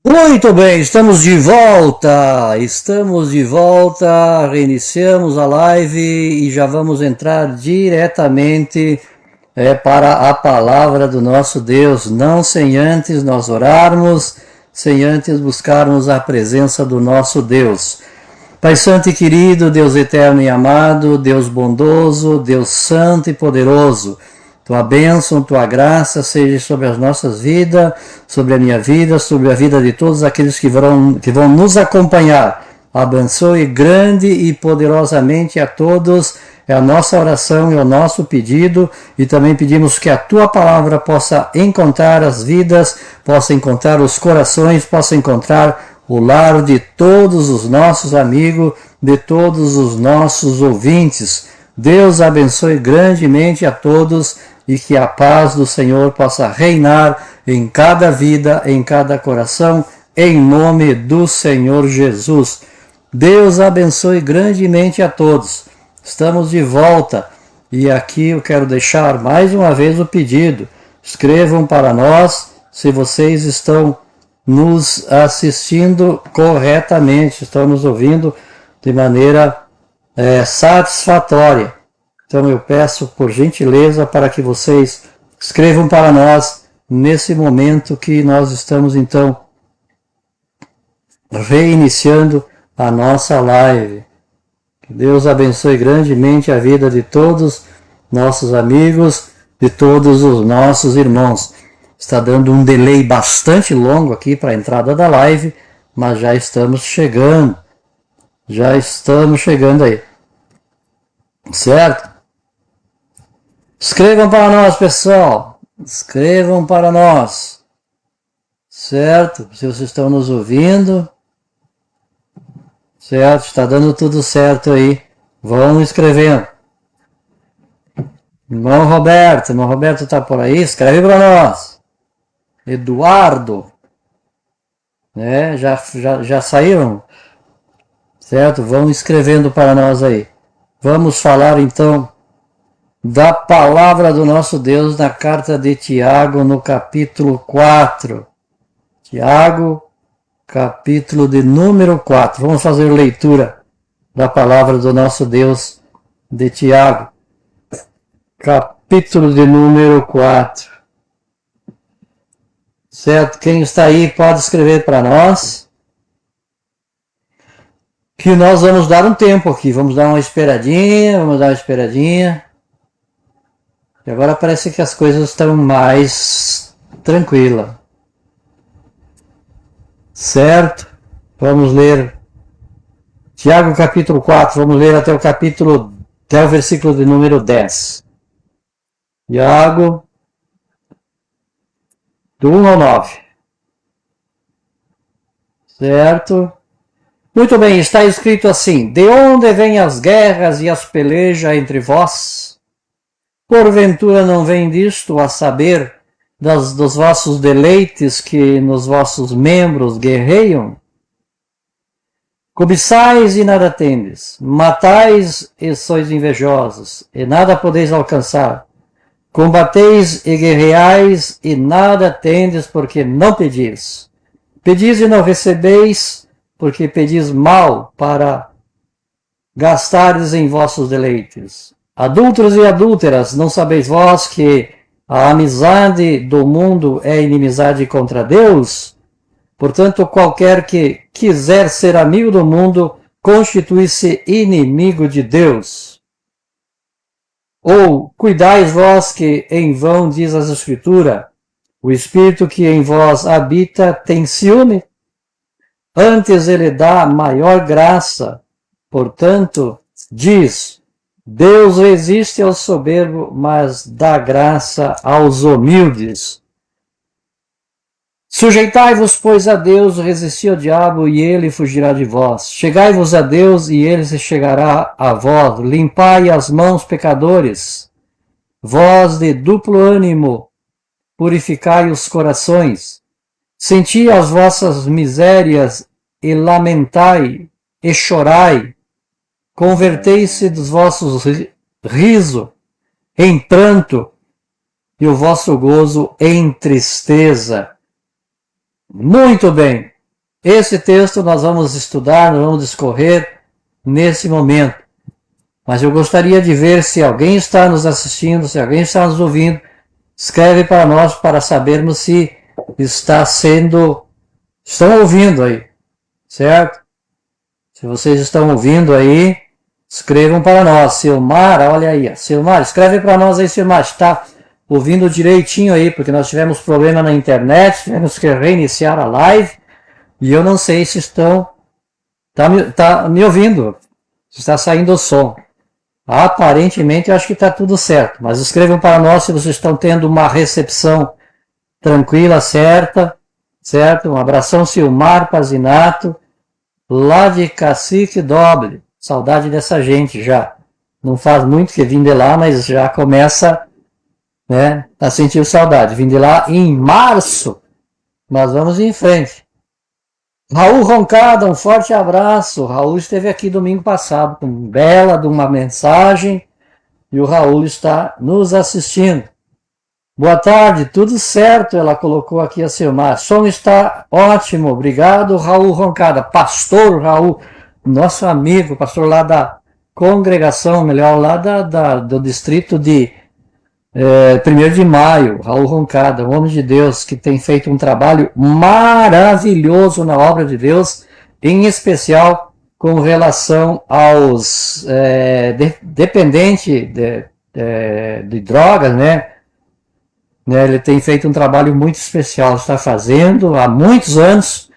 Muito bem, estamos de volta, reiniciamos a live e já vamos entrar diretamente para a palavra do nosso Deus, não sem antes nós orarmos, sem antes buscarmos a presença do nosso Deus. Pai Santo e querido, Deus eterno e amado, Deus bondoso, Deus santo e poderoso, Tua bênção, Tua graça seja sobre as nossas vidas, sobre a minha vida, sobre a vida de todos aqueles que vão nos acompanhar. Abençoe grande e poderosamente a todos. É a nossa oração e o nosso pedido. E também pedimos que a Tua palavra possa encontrar as vidas, possa encontrar os corações, possa encontrar o lar de todos os nossos amigos, de todos os nossos ouvintes. Deus abençoe grandemente a todos e que a paz do Senhor possa reinar em cada vida, em cada coração, em nome do Senhor Jesus. Deus abençoe grandemente a todos. Estamos de volta e aqui eu quero deixar mais uma vez o pedido. Escrevam para nós se vocês estão nos assistindo corretamente, estão nos ouvindo de maneira satisfatória. Então eu peço por gentileza para que vocês escrevam para nós nesse momento que nós estamos então reiniciando a nossa live. Que Deus abençoe grandemente a vida de todos nossos amigos, de todos os nossos irmãos. Está dando um delay bastante longo aqui para a entrada da live, mas já estamos chegando. Já estamos chegando aí. Certo? Escrevam para nós, pessoal. Escrevam para nós. Certo? Se vocês estão nos ouvindo. Certo? Está dando tudo certo aí. Vão escrevendo. Irmão Roberto está por aí? Escreve para nós. Eduardo. Já saíram? Certo? Vão escrevendo para nós aí. Vamos falar então da palavra do nosso Deus na carta de Tiago, no capítulo 4. Tiago, capítulo de número 4. Vamos fazer leitura da palavra do nosso Deus de Tiago, capítulo de número 4. Certo? Quem está aí pode escrever para nós. Que nós vamos dar um tempo aqui. Vamos dar uma esperadinha. E agora parece que as coisas estão mais tranquilas. Certo? Vamos ler Tiago capítulo 4, vamos ler até o versículo de número 10. Tiago, do 1 ao 9. Certo? Muito bem, está escrito assim: De onde vêm as guerras e as pelejas entre vós? Porventura não vem disto, a saber, dos vossos deleites que nos vossos membros guerreiam? Cobiçais e nada tendes, matais e sois invejosos, e nada podeis alcançar. Combateis e guerreais e nada tendes, porque não pedis. Pedis e não recebeis, porque pedis mal para gastares em vossos deleites. Adúlteros e adúlteras, não sabeis vós que a amizade do mundo é inimizade contra Deus? Portanto, qualquer que quiser ser amigo do mundo, constitui-se inimigo de Deus. Ou, cuidais vós que em vão diz as Escrituras, o Espírito que em vós habita tem ciúme? Antes ele dá maior graça. Portanto, diz: Deus resiste aos soberbos, mas dá graça aos humildes. Sujeitai-vos, pois, a Deus, resisti ao diabo, e ele fugirá de vós. Chegai-vos a Deus, e ele se chegará a vós. Limpai as mãos, pecadores. Vós de duplo ânimo, purificai os corações. Senti as vossas misérias, e lamentai, e chorai. Convertei-se dos vossos riso em pranto e o vosso gozo em tristeza. Muito bem. Esse texto nós vamos estudar, nós vamos discorrer nesse momento. Mas eu gostaria de ver se alguém está nos assistindo, se alguém está nos ouvindo. Escreve para nós para sabermos se estão ouvindo aí, certo? Se vocês estão ouvindo aí, escrevam para nós. Silmar, olha aí. Silmar, escreve para nós aí, Silmar. Está ouvindo direitinho aí, porque nós tivemos problema na internet, tivemos que reiniciar a live. E eu não sei se tá me ouvindo, se está saindo o som. Aparentemente eu acho que está tudo certo, mas escrevam para nós se vocês estão tendo uma recepção tranquila, certo? Um abração, Silmar Pazinato, lá de Cacique Doble. Saudade dessa gente já. Não faz muito que vim de lá, mas já começa, né, a sentir saudade. Vim de lá em março, mas vamos em frente. Raul Roncada, um forte abraço. Raul esteve aqui domingo passado com bela de uma mensagem e o Raul está nos assistindo. Boa tarde, tudo certo, ela colocou aqui a Silmar. Som está ótimo, obrigado, Raul Roncada. Pastor Raul, nosso amigo, pastor lá da congregação, melhor, lá do distrito de 1º de Maio, Raul Roncada, um homem de Deus que tem feito um trabalho maravilhoso na obra de Deus, em especial com relação aos dependentes de drogas, né? Ele tem feito um trabalho muito especial, está fazendo há muitos anos,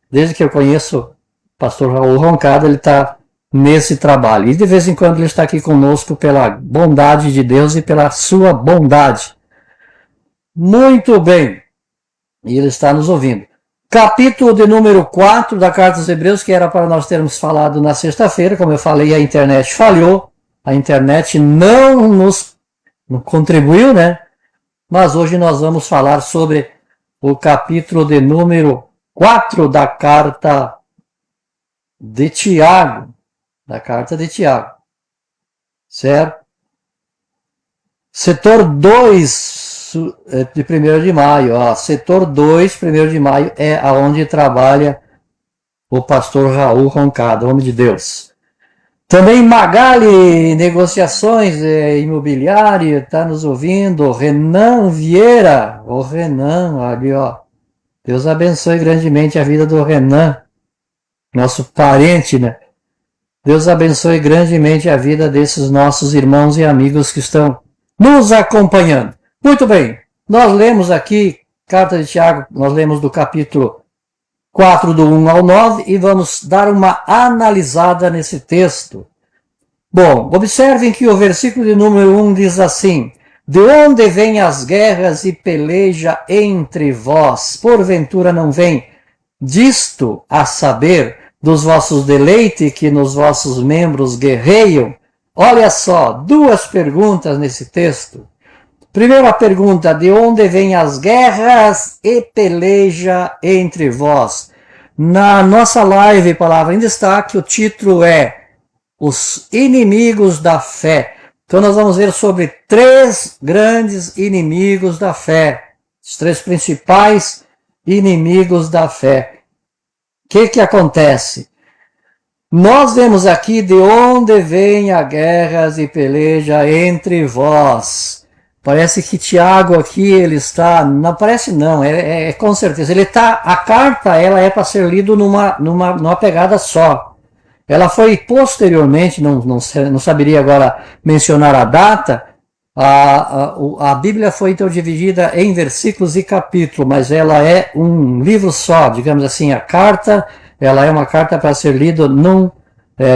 desde que eu conheço o pastor Raul Roncada, ele está nesse trabalho. E de vez em quando ele está aqui conosco pela bondade de Deus e pela sua bondade. Muito bem. E ele está nos ouvindo. Capítulo de número 4 da Carta aos Hebreus, que era para nós termos falado na sexta-feira. Como eu falei, a internet falhou. A internet não contribuiu, né? Mas hoje nós vamos falar sobre o capítulo de número 4 da Carta de Tiago. Da carta de Tiago, certo? Setor 2 de 1º de maio, ó, setor 2, 1º de maio, é aonde trabalha o pastor Raul Roncada, homem de Deus. Também Magali Negociações Imobiliária, está nos ouvindo, Renan Vieira, o Renan, ali ó, Deus abençoe grandemente a vida do Renan, nosso parente, né? Deus abençoe grandemente a vida desses nossos irmãos e amigos que estão nos acompanhando. Muito bem, nós lemos aqui, Carta de Tiago, nós lemos do capítulo 4, do 1 ao 9, e vamos dar uma analisada nesse texto. Bom, observem que o versículo de número 1 diz assim: de onde vêm as guerras e peleja entre vós? Porventura não vem disto, a saber, dos vossos deleites que nos vossos membros guerreiam? Olha só, duas perguntas nesse texto. Primeira pergunta, de onde vêm as guerras e peleja entre vós? Na nossa live, Palavra em Destaque, o título é Os Inimigos da Fé. Então nós vamos ver sobre 3 grandes inimigos da fé. Os 3 principais inimigos da fé. O que acontece? Nós vemos aqui de onde vem a guerras e peleja entre vós. Parece que Tiago aqui ele está, não parece não, com certeza. Ele está, a carta ela é para ser lida numa pegada só. Ela foi posteriormente, não saberia agora mencionar a data. A Bíblia foi então dividida em versículos e capítulos, mas ela é um livro só, digamos assim. A carta, ela é uma carta para ser lida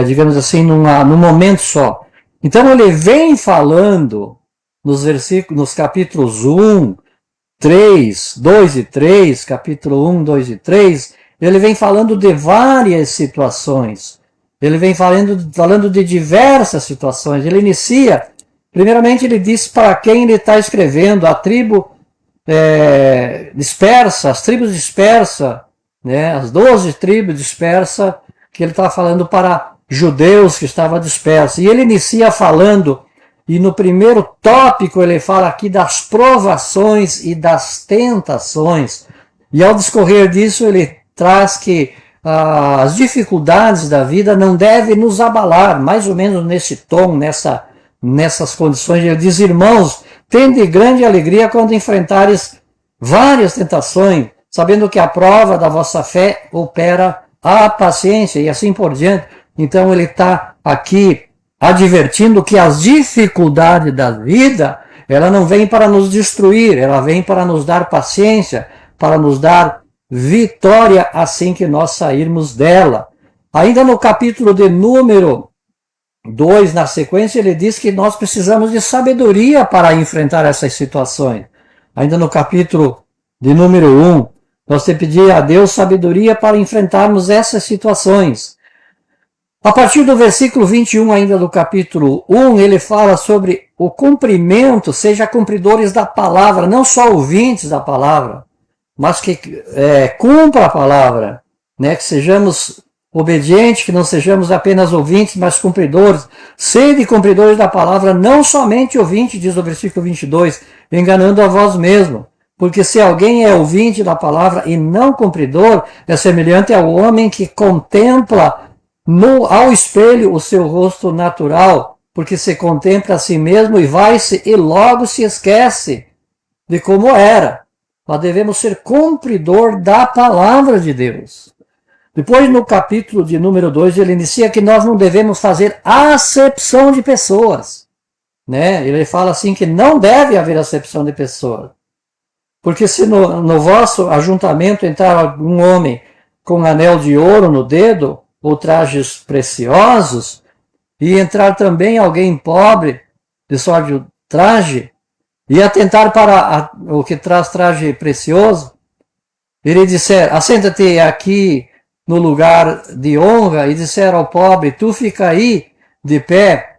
digamos assim, num momento só. Então ele vem falando nos capítulos 1, 3, 2 e 3, capítulo 1, 2 e 3, ele vem falando de várias situações. Ele vem falando de diversas situações. Ele inicia. Primeiramente, ele diz para quem ele está escrevendo, a tribo dispersa, as tribos dispersas, né, as 12 tribos dispersas, que ele está falando para judeus que estavam dispersos. E ele inicia falando, e no primeiro tópico ele fala aqui das provações e das tentações. E ao discorrer disso, ele traz que as dificuldades da vida não devem nos abalar, mais ou menos nesse tom, nessas condições. Ele diz, irmãos, tende grande alegria quando enfrentares várias tentações, sabendo que a prova da vossa fé opera a paciência e assim por diante. Então ele está aqui advertindo que as dificuldades da vida, ela não vem para nos destruir, ela vem para nos dar paciência, para nos dar vitória assim que nós sairmos dela. Ainda no capítulo de número 2, na sequência, ele diz que nós precisamos de sabedoria para enfrentar essas situações. Ainda no capítulo de número 1, nós temos que pedir a Deus sabedoria para enfrentarmos essas situações. A partir do versículo 21 ainda do capítulo 1, ele fala sobre o cumprimento, seja cumpridores da palavra, não só ouvintes da palavra, mas que cumpra a palavra, né? Que sejamos obedientes, que não sejamos apenas ouvintes, mas cumpridores. Sede cumpridores da palavra, não somente ouvintes, diz o versículo 22, enganando a vós mesmo. Porque se alguém é ouvinte da palavra e não cumpridor, é semelhante ao homem que contempla ao espelho o seu rosto natural, porque se contempla a si mesmo e vai-se e logo se esquece de como era. Nós devemos ser cumpridor da palavra de Deus. Depois, no capítulo de número 2, ele inicia que nós não devemos fazer acepção de pessoas, né? Ele fala assim que não deve haver acepção de pessoas. Porque se no vosso ajuntamento entrar algum homem com anel de ouro no dedo, ou trajes preciosos, e entrar também alguém pobre, de só de traje, e atentar para o que traz traje precioso, ele disser, assenta-te aqui no lugar de honra, e disser ao pobre, tu fica aí de pé,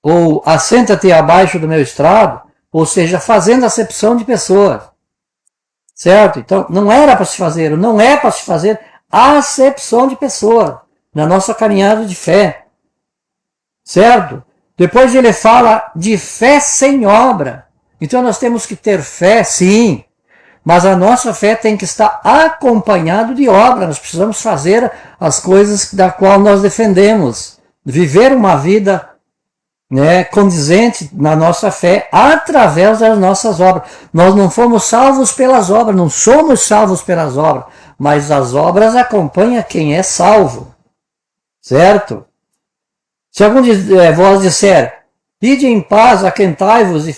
ou assenta-te abaixo do meu estrado, ou seja, fazendo acepção de pessoas. Certo? Então, não era para se fazer, não é para se fazer acepção de pessoas na nossa caminhada de fé. Certo? Depois ele fala de fé sem obra. Então nós temos que ter fé, sim, mas a nossa fé tem que estar acompanhada de obra. Nós precisamos fazer as coisas da qual nós defendemos. Viver uma vida, né, condizente na nossa fé através das nossas obras. Nós não fomos salvos pelas obras, não somos salvos pelas obras, mas as obras acompanham quem é salvo. Certo? Se algum de vós disser, ide em paz, aquentai-vos e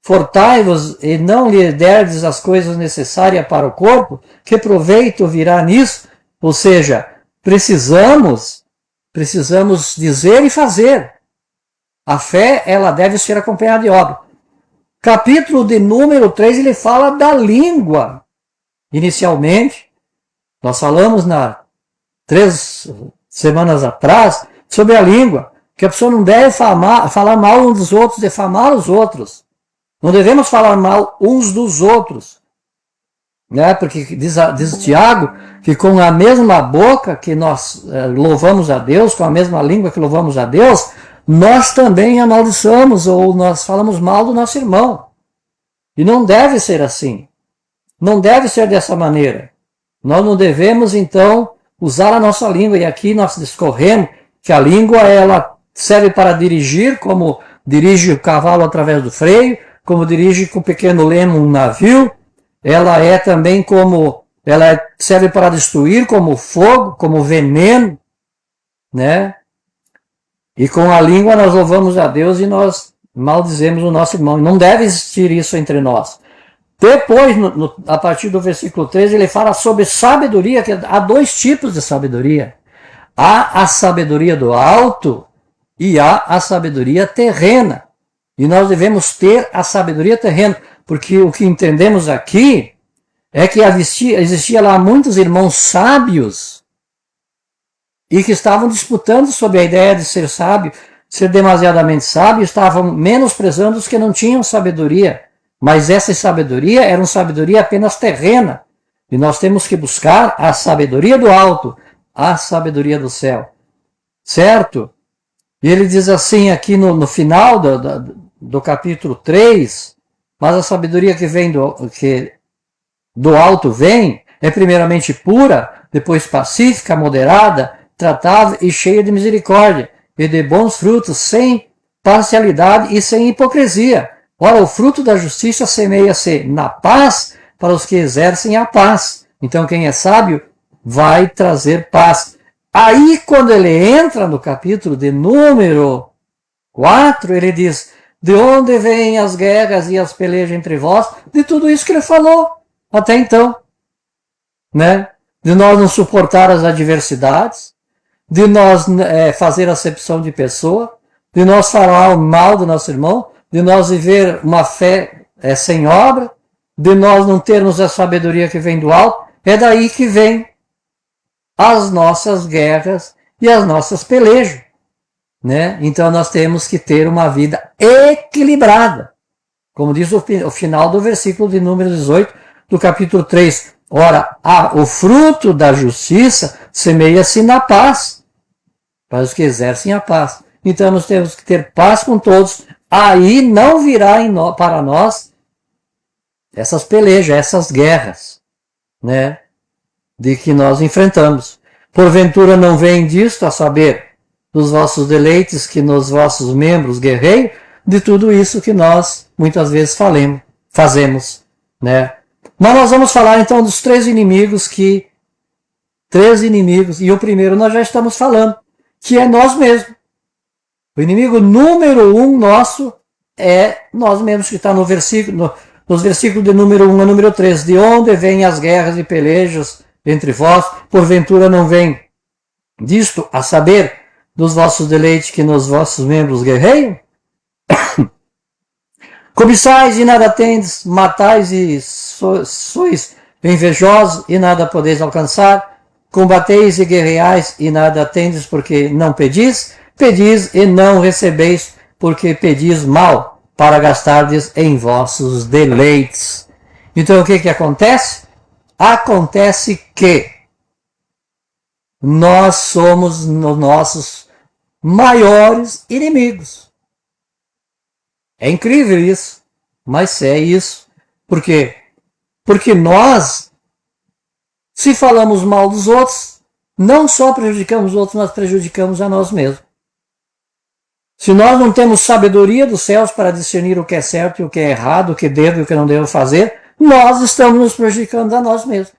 fortai-vos e não lhe derdes as coisas necessárias para o corpo, que proveito virá nisso? Ou seja, precisamos dizer e fazer. A fé, ela deve ser acompanhada de obra. Capítulo de número 3, ele fala da língua. Inicialmente, nós falamos 3 semanas atrás sobre a língua, que a pessoa não deve falar mal uns dos outros, defamar os outros. Não devemos falar mal uns dos outros. Né? Porque diz Tiago que com a mesma boca que nós louvamos a Deus, com a mesma língua que louvamos a Deus, nós também amaldiçoamos ou nós falamos mal do nosso irmão. E não deve ser assim. Não deve ser dessa maneira. Nós não devemos, então, usar a nossa língua. E aqui nós discorremos que a língua ela serve para dirigir, como dirige o cavalo através do freio, como dirige com pequeno leme um navio. Ela é também como, ela serve para destruir, como fogo, como veneno, né? E com a língua nós louvamos a Deus e nós maldizemos o nosso irmão. Não deve existir isso entre nós. Depois, a partir do versículo 13, ele fala sobre sabedoria, que há 2 tipos de sabedoria. Há a sabedoria do alto e há a sabedoria terrena. E nós devemos ter a sabedoria terrena, porque o que entendemos aqui é que existia lá muitos irmãos sábios e que estavam disputando sobre a ideia de ser sábio, ser demasiadamente sábio, estavam menosprezando os que não tinham sabedoria. Mas essa sabedoria era uma sabedoria apenas terrena. E nós temos que buscar a sabedoria do alto, a sabedoria do céu. Certo? E ele diz assim aqui no final do capítulo 3, mas a sabedoria que vem do alto vem, é primeiramente pura, depois pacífica, moderada, tratável e cheia de misericórdia, e de bons frutos, sem parcialidade e sem hipocrisia. Ora, o fruto da justiça semeia-se na paz para os que exercem a paz. Então, quem é sábio vai trazer paz. Aí, quando ele entra no capítulo de número 4, ele diz: de onde vêm as guerras e as pelejas entre vós? De tudo isso que ele falou até então, né? De nós não suportar as adversidades, de nós fazer acepção de pessoa, de nós falar o mal do nosso irmão, de nós viver uma fé sem obra, de nós não termos a sabedoria que vem do alto. É daí que vem as nossas guerras e as nossas pelejas, né? Então nós temos que ter uma vida equilibrada, como diz o final do versículo de número 18 do capítulo 3. Ora, o fruto da justiça semeia-se na paz, para os que exercem a paz. Então nós temos que ter paz com todos, aí não virá para nós essas pelejas, essas guerras, né, de que nós enfrentamos. Porventura não vem disto, a saber, dos vossos deleites que nos vossos membros guerreiam, de tudo isso que nós muitas vezes fazemos, né? Mas nós vamos falar então dos três inimigos, e o primeiro nós já estamos falando, que é nós mesmos. O inimigo número 1 nosso é nós mesmos, que está nos versículos de número 1 a número 3. De onde vêm as guerras e pelejas entre vós? Porventura não vem disto, a saber, dos vossos deleites que nos vossos membros guerreiam? Cobiçais e nada tendes, matais e sois invejosos e nada podeis alcançar, combateis e guerreais e nada tendes porque não pedis, pedis e não recebeis porque pedis mal, para gastardes em vossos deleites. Então o que acontece? Acontece que nós somos os nossos maiores inimigos. É incrível isso, mas é isso. Por quê? Porque nós, se falamos mal dos outros, não só prejudicamos os outros, mas prejudicamos a nós mesmos. Se nós não temos sabedoria dos céus para discernir o que é certo e o que é errado, o que devo e o que não devo fazer, nós estamos nos prejudicando a nós mesmos.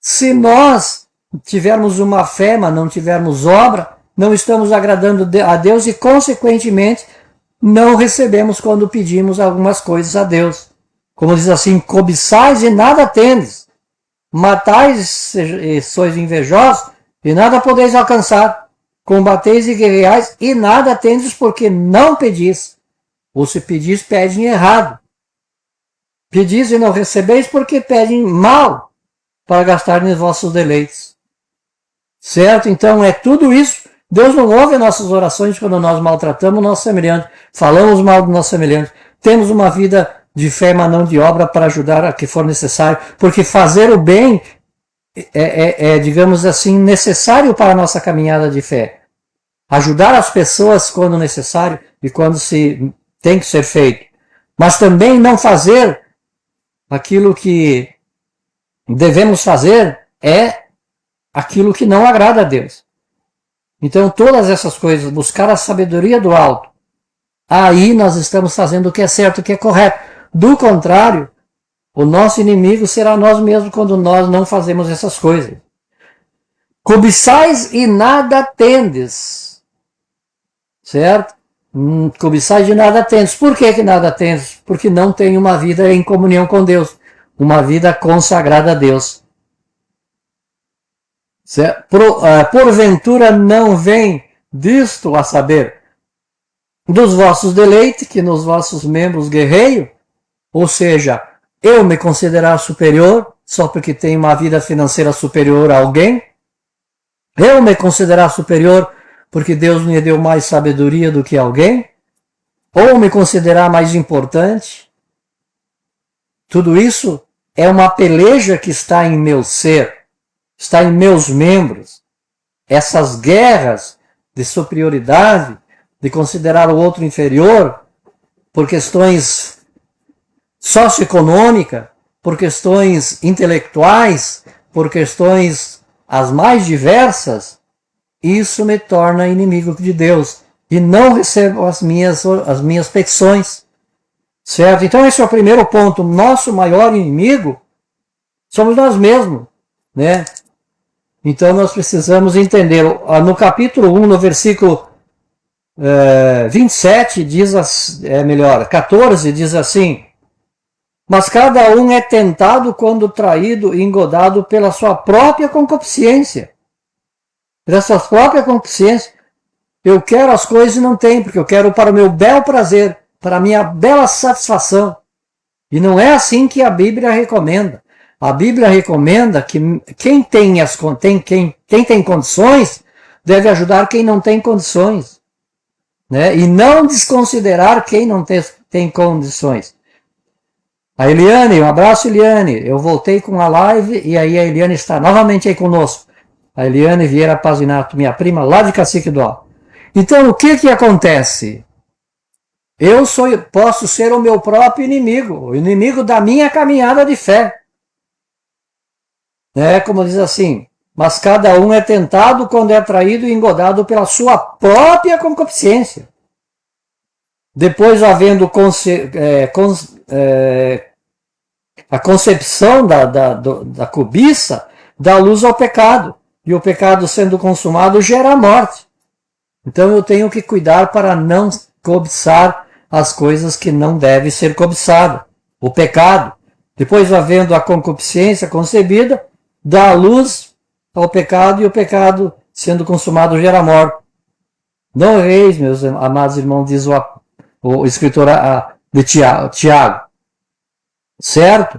Se nós tivermos uma fé, mas não tivermos obra, não estamos agradando a Deus e, consequentemente, não recebemos quando pedimos algumas coisas a Deus. Como diz assim, cobiçais e nada tendes, matais e sois invejosos e nada podeis alcançar, combateis e guerreais e nada tendes porque não pedis. Ou se pedis, pedem errado. Pedis e não recebeis porque pedem mal, para gastar nos vossos deleites. Certo? Então é tudo isso. Deus não ouve nossas orações quando nós maltratamos o nosso semelhante, falamos mal do nosso semelhante, temos uma vida de fé, mas não de obra, para ajudar a que for necessário, porque fazer o bem digamos assim, necessário para a nossa caminhada de fé. Ajudar as pessoas quando necessário e quando se tem que ser feito. Mas também não fazer aquilo que devemos fazer é aquilo que não agrada a Deus. Então todas essas coisas, buscar a sabedoria do alto, aí nós estamos fazendo o que é certo, o que é correto. Do contrário, o nosso inimigo será nós mesmos quando nós não fazemos essas coisas. Cobiçais e nada tendes. Certo? Cobiçais e nada tendes. Por que nada tendes? Porque não tem uma vida em comunhão com Deus. Uma vida consagrada a Deus. Porventura não vem disto, a saber, dos vossos deleites que nos vossos membros guerreiam? Ou seja, eu me considerar superior só porque tenho uma vida financeira superior a alguém? Eu me considerar superior porque Deus me deu mais sabedoria do que alguém? Ou me considerar mais importante? Tudo isso é uma peleja que está em meu ser, está em meus membros. Essas guerras de superioridade, de considerar o outro inferior por questões socioeconômicas, por questões intelectuais, por questões as mais diversas, isso me torna inimigo de Deus e não recebo as minhas petições. Certo? Então esse é o primeiro ponto. Nosso maior inimigo somos nós mesmos, né? Então nós precisamos entender. No capítulo 1, no versículo 27, diz 14, diz assim: mas cada um é tentado quando traído e engodado pela sua própria concupiscência. Pela sua própria concupiscência. Eu quero as coisas e não tenho, porque eu quero para o meu bel prazer, para a minha bela satisfação. E não é assim que a Bíblia recomenda. A Bíblia recomenda que quem tem condições deve ajudar quem não tem condições, né? E não desconsiderar quem não tem condições. A Eliane, um abraço, Eliane. Eu voltei com a live e aí a Eliane está novamente aí conosco. A Eliane Vieira Pazinato, minha prima lá de Cacique Dó. Então o que acontece? Eu posso ser o meu próprio inimigo, o inimigo da minha caminhada de fé. Como diz assim, mas cada um é tentado quando é traído e engodado pela sua própria concupiscência. Depois, havendo a concepção da cobiça, dá luz ao pecado. E o pecado sendo consumado gera a morte. Então eu tenho que cuidar para não cobiçar as coisas que não devem ser cobiçadas. O pecado. Depois, havendo a concupiscência concebida, dá luz ao pecado, e o pecado, sendo consumado, gera morte. Não erreis, meus amados irmãos, diz o escritor de Tiago. Certo?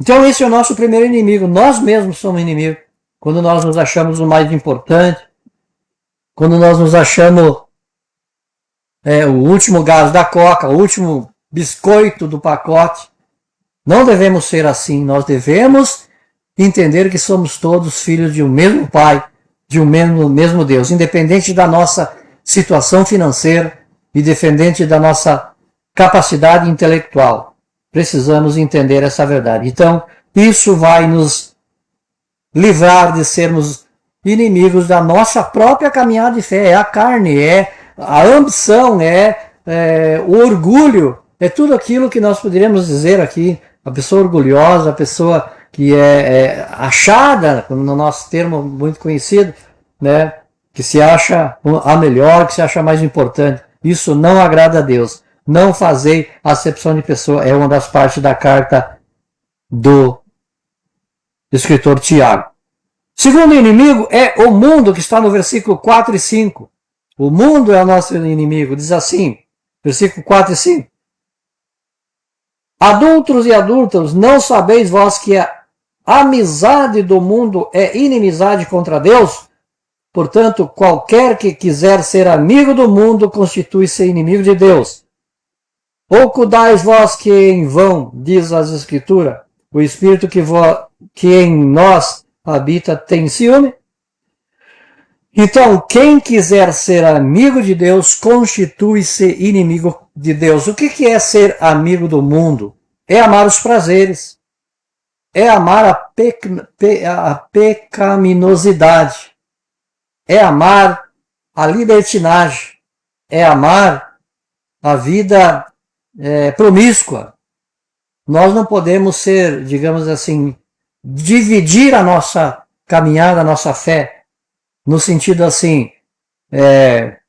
Então esse é o nosso primeiro inimigo. Nós mesmos somos inimigos. Quando nós nos achamos o mais importante, quando nós nos achamos o último gás da coca, o último biscoito do pacote. Não devemos ser assim. Nós devemos entender que somos todos filhos de um mesmo Pai, de um mesmo Deus, independente da nossa situação financeira, independente da nossa capacidade intelectual. Precisamos entender essa verdade. Então, isso vai nos livrar de sermos inimigos da nossa própria caminhada de fé. É a carne, é a ambição, o orgulho, é tudo aquilo que nós poderíamos dizer aqui. A pessoa orgulhosa, a pessoa que é achada, no nosso termo muito conhecido, né, que se acha a melhor, que se acha mais importante. Isso não agrada a Deus. Não fazei acepção de pessoa. É uma das partes da carta do escritor Tiago. Segundo inimigo é o mundo, que está no versículo 4 e 5. O mundo é o nosso inimigo. Diz assim, versículo 4 e 5. Adúlteros e adúlteras, não sabeis vós que a amizade do mundo é inimizade contra Deus? Portanto, qualquer que quiser ser amigo do mundo constitui-se inimigo de Deus. Ou cuidais vós que em vão, diz as Escrituras, o Espírito que em nós habita tem ciúme? Então, quem quiser ser amigo de Deus, constitui-se inimigo de Deus. O que é ser amigo do mundo? É amar os prazeres. É amar a pecaminosidade. É amar a libertinagem. É amar a vida promíscua. Nós não podemos ser, digamos assim, dividir a nossa caminhada, a nossa fé, no sentido assim, querer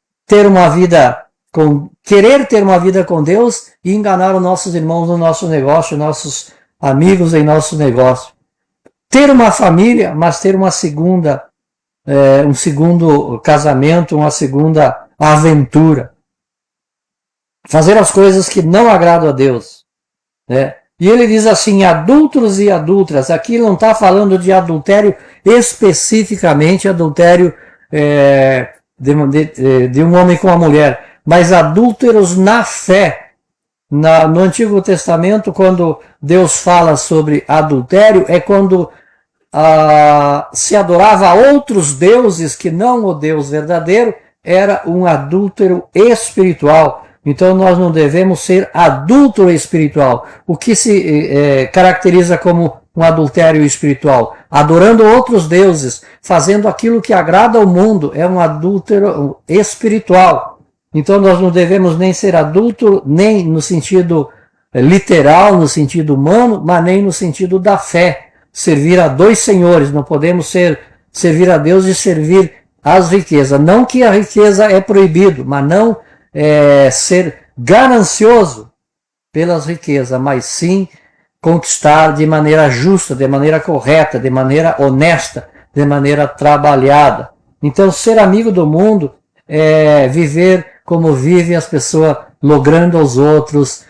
ter uma vida com Deus e enganar os nossos irmãos no nosso negócio, nossos amigos em nosso negócio. Ter uma família, mas ter um segundo casamento, uma segunda aventura. Fazer as coisas que não agradam a Deus. Né? E ele diz assim, adúlteros e adúlteras. Aqui não está falando de adultério especificamente, adultério de um homem com uma mulher, mas adúlteros na fé. No Antigo Testamento, quando Deus fala sobre adultério, é quando se adorava a outros deuses que não o Deus verdadeiro, era um adúltero espiritual. Então nós não devemos ser adúltero espiritual. O que se caracteriza como um adultério espiritual? Adorando outros deuses, fazendo aquilo que agrada ao mundo, é um adúltero espiritual. Então nós não devemos nem ser adúltero, nem no sentido literal, no sentido humano, mas nem no sentido da fé. Servir a dois senhores, não podemos servir a Deus e servir as riquezas. Não que a riqueza é proibido, mas não ser ganancioso pelas riquezas, mas sim conquistar de maneira justa, de maneira correta, de maneira honesta, de maneira trabalhada. Então, ser amigo do mundo é viver como vivem as pessoas, logrando aos outros,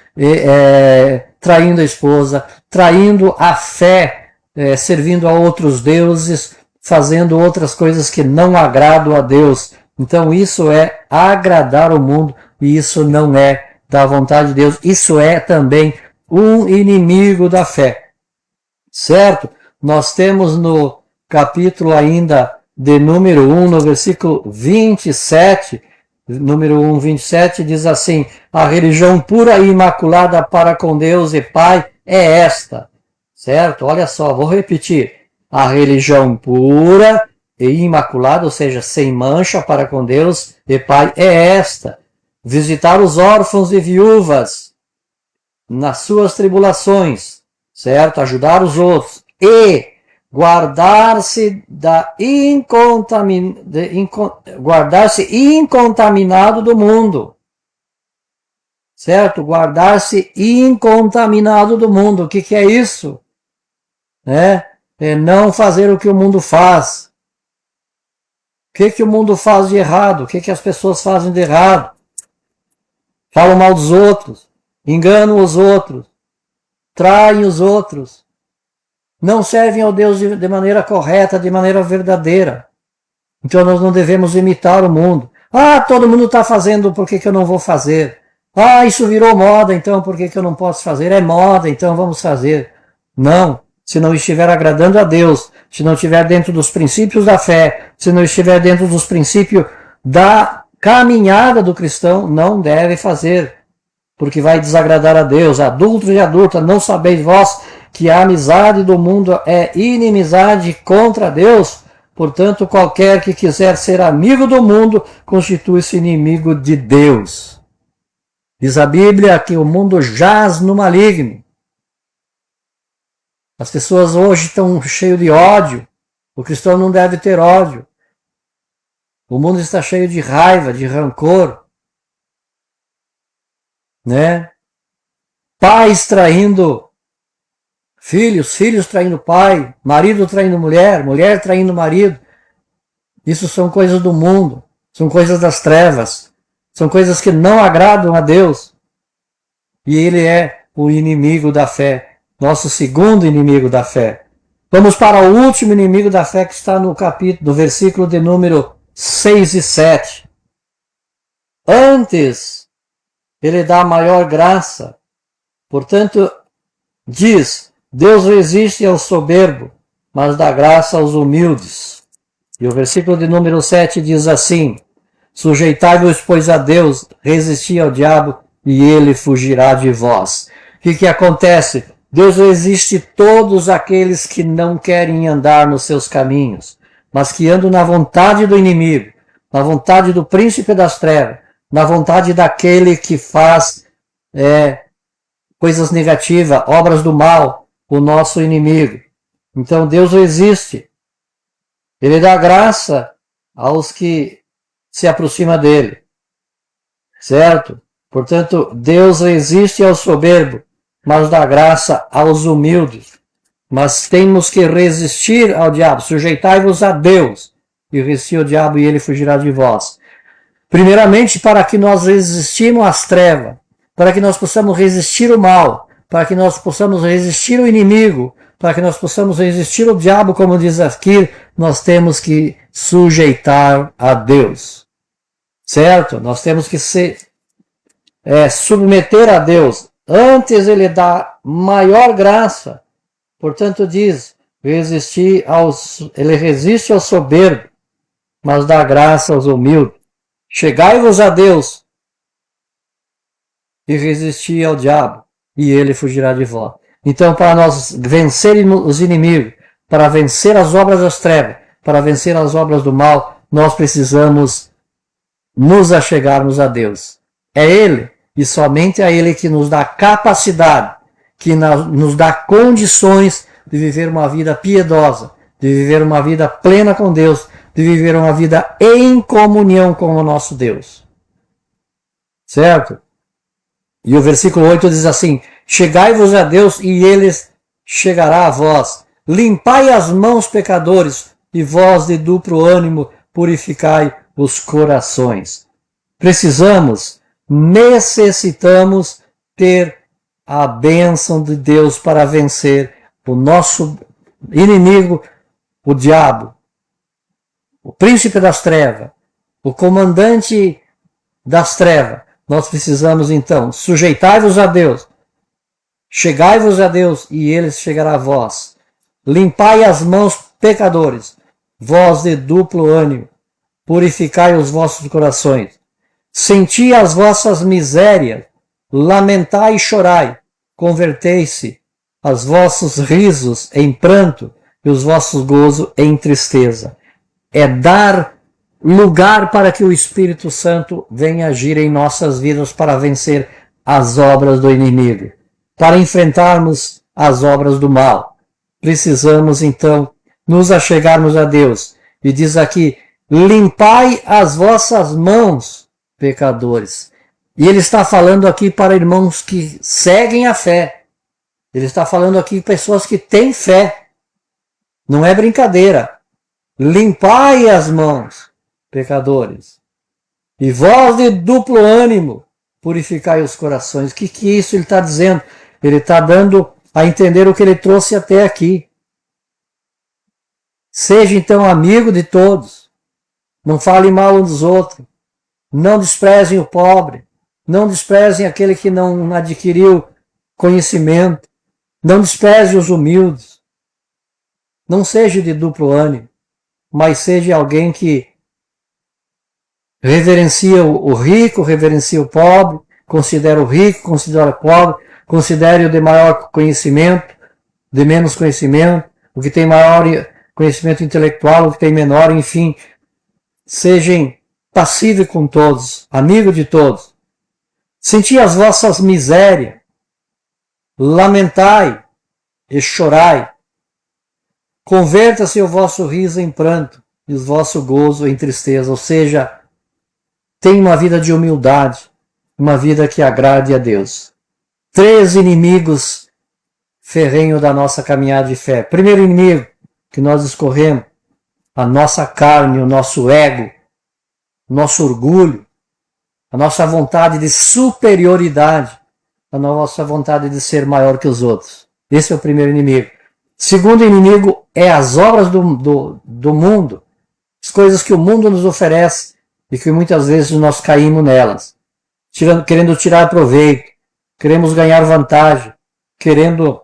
traindo a esposa, traindo a fé, servindo a outros deuses, fazendo outras coisas que não agradam a Deus. Então isso é agradar o mundo e isso não é da vontade de Deus. Isso é também um inimigo da fé. Certo? Nós temos no capítulo ainda de número 1, no versículo 27, número 1, 27, diz assim: a religião pura e imaculada para com Deus e Pai é esta. Certo? Olha só, vou repetir. A religião pura e imaculada, ou seja, sem mancha para com Deus e Pai, é esta: visitar os órfãos e viúvas nas suas tribulações, certo? Ajudar os outros e guardar-se incontaminado do mundo, certo? Guardar-se incontaminado do mundo. O que é isso? É não fazer o que o mundo faz. O que o mundo faz de errado? O que as pessoas fazem de errado? Falam mal dos outros, enganam os outros, traem os outros, não servem ao Deus de maneira correta, de maneira verdadeira. Então nós não devemos imitar o mundo. Ah, todo mundo está fazendo, por que eu não vou fazer? Ah, isso virou moda, então por que eu não posso fazer? É moda, então vamos fazer. Não. Se não estiver agradando a Deus, se não estiver dentro dos princípios da fé, se não estiver dentro dos princípios da caminhada do cristão, não deve fazer, porque vai desagradar a Deus. Adultos e adultas, não sabeis vós que a amizade do mundo é inimizade contra Deus? Portanto, qualquer que quiser ser amigo do mundo, constitui-se inimigo de Deus. Diz a Bíblia que o mundo jaz no maligno. As pessoas hoje estão cheias de ódio. O cristão não deve ter ódio. O mundo está cheio de raiva, de rancor. Pais traindo filhos, filhos traindo pai, marido traindo mulher, mulher traindo marido. Isso são coisas do mundo, são coisas das trevas, são coisas que não agradam a Deus. E ele é o inimigo da fé, nosso segundo inimigo da fé. Vamos para o último inimigo da fé que está no capítulo, no versículo de número 6 e 7. Antes, ele dá maior graça. Portanto, diz: Deus resiste ao soberbo, mas dá graça aos humildes. E o versículo de número 7 diz assim: sujeitai-vos, pois, a Deus, resisti ao diabo, e ele fugirá de vós. O que acontece? Deus resiste todos aqueles que não querem andar nos seus caminhos, mas que andam na vontade do inimigo, na vontade do príncipe das trevas, na vontade daquele que faz coisas negativas, obras do mal, o nosso inimigo. Então Deus resiste. Ele dá graça aos que se aproximam dele. Certo? Portanto, Deus resiste ao soberbo, mas dá graça aos humildes. Mas temos que resistir ao diabo. Sujeitai-vos a Deus e resistir ao diabo, e ele fugirá de vós. Primeiramente, para que nós resistimos às trevas, para que nós possamos resistir o mal, para que nós possamos resistir o inimigo, para que nós possamos resistir o diabo, como diz aqui, nós temos que sujeitar a Deus. Certo? Nós temos que submeter a Deus. Antes ele dá maior graça. Portanto diz, ele resiste ao soberbo, mas dá graça aos humildes. Chegai-vos a Deus, e resisti ao diabo, e ele fugirá de vós. Então, para nós vencermos os inimigos, para vencer as obras das trevas, para vencer as obras do mal, nós precisamos nos achegarmos a Deus. É Ele, e somente a Ele, que nos dá capacidade, que nos dá condições de viver uma vida piedosa, de viver uma vida plena com Deus, de viver uma vida em comunhão com o nosso Deus. Certo? E o versículo 8 diz assim: chegai-vos a Deus e Ele chegará a vós. Limpai as mãos, pecadores, e vós de duplo ânimo purificai os corações. Necessitamos ter a bênção de Deus para vencer o nosso inimigo, o diabo, o príncipe das trevas, o comandante das trevas. Nós precisamos então, sujeitai-vos a Deus, chegai-vos a Deus e Ele chegará a vós. Limpai as mãos, pecadores, vós de duplo ânimo, purificai os vossos corações. Senti as vossas misérias, lamentai e chorai, convertei-se os vossos risos em pranto e os vossos gozos em tristeza. É dar lugar para que o Espírito Santo venha agir em nossas vidas para vencer as obras do inimigo, para enfrentarmos as obras do mal. Precisamos então nos achegarmos a Deus. E diz aqui: limpai as vossas mãos, pecadores. E ele está falando aqui para irmãos que seguem a fé. Ele está falando aqui pessoas que têm fé. Não é brincadeira. Limpai as mãos, pecadores. E vós de duplo ânimo, purificai os corações. O que isso ele está dizendo? Ele está dando a entender o que ele trouxe até aqui. Seja então amigo de todos. Não fale mal uns dos outros. Não desprezem o pobre. Não desprezem aquele que não adquiriu conhecimento. Não despreze os humildes. Não seja de duplo ânimo, mas seja alguém que reverencia o rico, reverencia o pobre, considera o rico, considera o pobre, considere o de maior conhecimento, de menos conhecimento, o que tem maior conhecimento intelectual, o que tem menor, enfim. Sejam passíveis com todos, amigo de todos. Senti as vossas misérias, lamentai e chorai. Converta-se o vosso riso em pranto e o vosso gozo em tristeza. Ou seja, tenha uma vida de humildade, uma vida que agrade a Deus. 3 inimigos ferrenhos da nossa caminhada de fé. Primeiro inimigo que nós escorremos, a nossa carne, o nosso ego, o nosso orgulho, a nossa vontade de superioridade, a nossa vontade de ser maior que os outros. Esse é o primeiro inimigo. Segundo inimigo é as obras do mundo, as coisas que o mundo nos oferece e que muitas vezes nós caímos nelas, querendo tirar proveito, queremos ganhar vantagem, querendo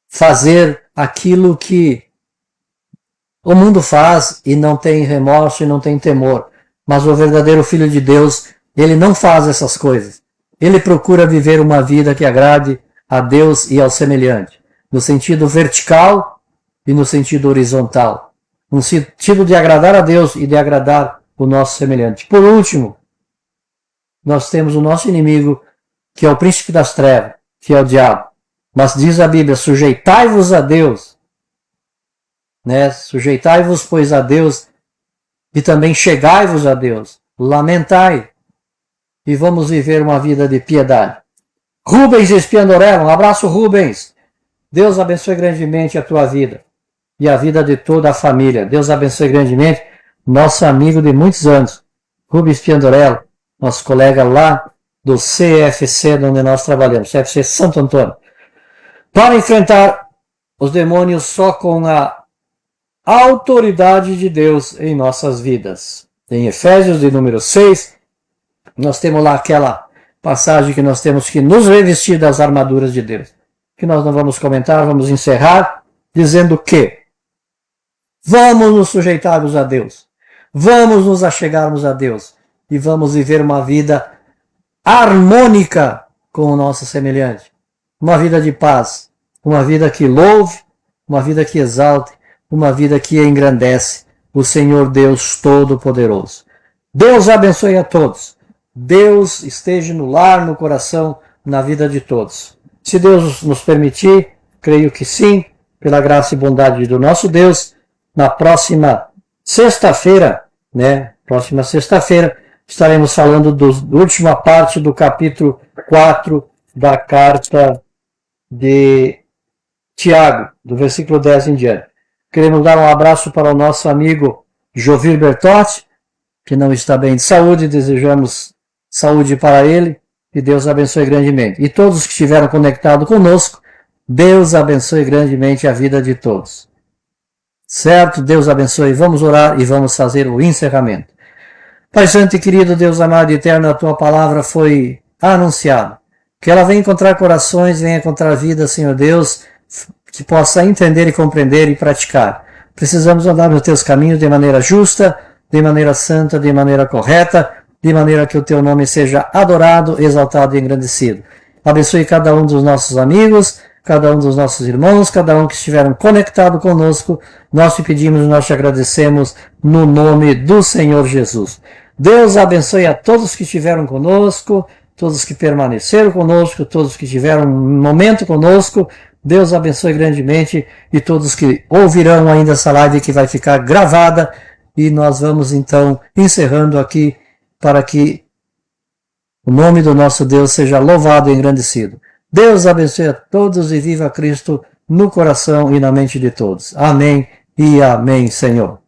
fazer aquilo que o mundo faz e não tem remorso e não tem temor. Mas o verdadeiro Filho de Deus, ele não faz essas coisas. Ele procura viver uma vida que agrade a Deus e ao semelhante, no sentido vertical e no sentido horizontal, no sentido de agradar a Deus e de agradar o nosso semelhante. Por último, nós temos o nosso inimigo, que é o príncipe das trevas, que é o diabo. Mas diz a Bíblia: sujeitai-vos a Deus, né? Sujeitai-vos, pois, a Deus, e também chegai-vos a Deus, lamentai, e vamos viver uma vida de piedade. Rubens Espiandorella, um abraço, Rubens. Deus abençoe grandemente a tua vida e a vida de toda a família. Deus abençoe grandemente nosso amigo de muitos anos, Rubens Espiandorella, nosso colega lá do CFC, onde nós trabalhamos, CFC Santo Antônio. Para enfrentar os demônios só com a autoridade de Deus em nossas vidas. Em Efésios, de número 6, nós temos lá aquela passagem que nós temos que nos revestir das armaduras de Deus, que nós não vamos comentar, vamos encerrar dizendo que vamos nos sujeitarmos a Deus, vamos nos achegarmos a Deus e vamos viver uma vida harmônica com o nosso semelhante. Uma vida de paz, uma vida que louve, uma vida que exalte, uma vida que engrandece o Senhor Deus Todo-Poderoso. Deus abençoe a todos. Deus esteja no lar, no coração, na vida de todos. Se Deus nos permitir, creio que sim, pela graça e bondade do nosso Deus, na próxima sexta-feira, próxima sexta-feira, estaremos falando da última parte do capítulo 4 da carta de Tiago, do versículo 10 em diante. Queremos dar um abraço para o nosso amigo Jovir Bertotti, que não está bem de saúde, desejamos saúde para ele, e Deus abençoe grandemente. E todos que estiveram conectados conosco, Deus abençoe grandemente a vida de todos. Certo? Deus abençoe. Vamos orar e vamos fazer o encerramento. Pai Santo e querido Deus amado e eterno, a Tua palavra foi anunciada. Que ela venha encontrar corações, venha encontrar vida, Senhor Deus, que possa entender e compreender e praticar. Precisamos andar nos Teus caminhos de maneira justa, de maneira santa, de maneira correta, de maneira que o Teu nome seja adorado, exaltado e engrandecido. Abençoe cada um dos nossos amigos, cada um dos nossos irmãos, cada um que estiveram conectado conosco. Nós te pedimos e nós te agradecemos no nome do Senhor Jesus. Deus abençoe a todos que estiveram conosco, todos que permaneceram conosco, todos que tiveram um momento conosco. Deus abençoe grandemente e todos que ouvirão ainda essa live que vai ficar gravada. E nós vamos então encerrando aqui para que o nome do nosso Deus seja louvado e engrandecido. Deus abençoe a todos e viva Cristo no coração e na mente de todos. Amém e amém, Senhor.